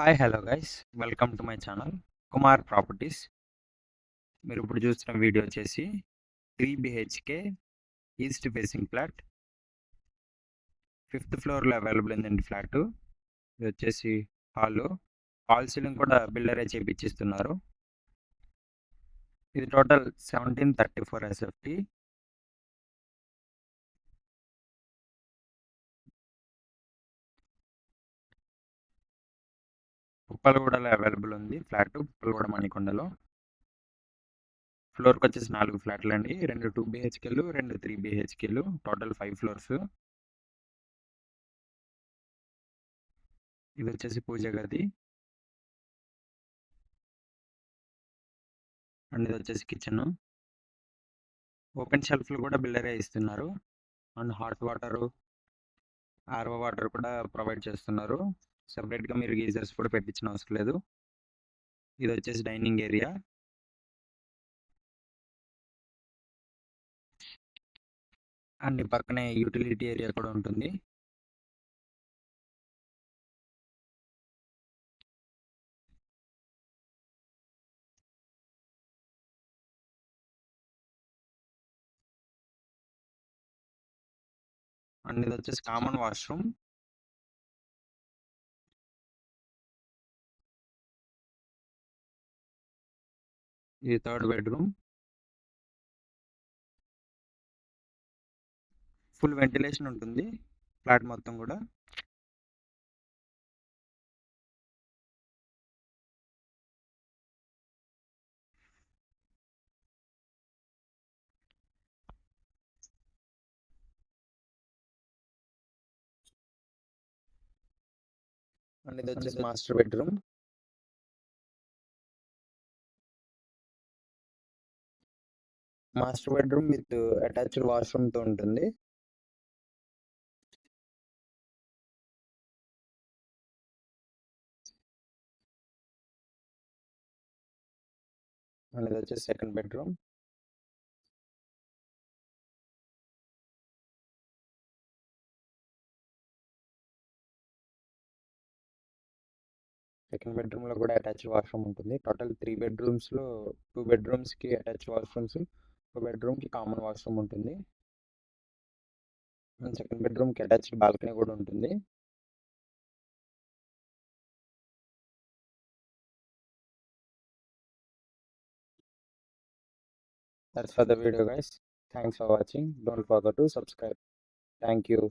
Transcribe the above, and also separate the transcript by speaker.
Speaker 1: Hi hello guys, welcome to my channel Kumar properties. మీరు ఇప్పుడు చూస్తున్న వీడియో వచ్చేసి 3 BHK east facing flat, 5th ఫ్లోర్లో అవైలబుల్ ఉందండి ఫ్లాట్. ఇది వచ్చేసి హాల్ సీలింగ్ కూడా బిల్డరే చేపించిస్తున్నారు. ఇది టోటల్ 1734 SFT. ఉప్పలగూడలో అవైలబుల్ ఉంది ఫ్లాట్, ఉప్పలగూడ మణికొండలో. ఫ్లోర్కి వచ్చేసి 4 ఫ్లాట్లు అండి, 2 2 BHKలు, 2 3 BHKలు, టోటల్ 5 ఫ్లోర్స్. ఇది వచ్చేసి పూజ గది అండ్ ఇది వచ్చేసి కిచెన్. ఓపెన్ షెల్ఫ్లు కూడా బిల్డరే ఇస్తున్నారు and hot water, RO water కూడా ప్రొవైడ్ చేస్తున్నారు. సెపరేట్గా మీరు గీజర్స్ కూడా పెట్టించిన అవసరం లేదు. ఇది వచ్చేసి డైనింగ్ ఏరియా. అండ్ పక్కనే యూటిలిటీ ఏరియా కూడా ఉంటుంది. అండ్ ఇది వచ్చేసి కామన్ వాష్రూమ్. ఇది 3rd బెడ్రూమ్. ఫుల్ వెంటిలేషన్ ఉంటుంది ఫ్లాట్ మొత్తం కూడా. అండ్ ఇది వచ్చేసి master bedroom. Master bedroom with attached వాష్రూమ్తో ఉంటుంది. అండ్ ఇది వచ్చేసి 2nd బెడ్రూమ్. సెకండ్ బెడ్రూమ్లో కూడా అటాచ్డ్ వాష్రూమ్ ఉంటుంది. టోటల్ 3 బెడ్రూమ్స్లో 2 బెడ్రూమ్స్కి అటాచ్డ్ వాష్రూమ్స్, 1 బెడ్రూమ్కి కామన్ వాష్రూమ్ ఉంటుంది. అండ్ సెకండ్ బెడ్రూమ్కి అటాచ్డ్ బాల్కనీ కూడా ఉంటుంది. That's for the video, guys. Thanks for watching. Don't forget to subscribe. Thank you.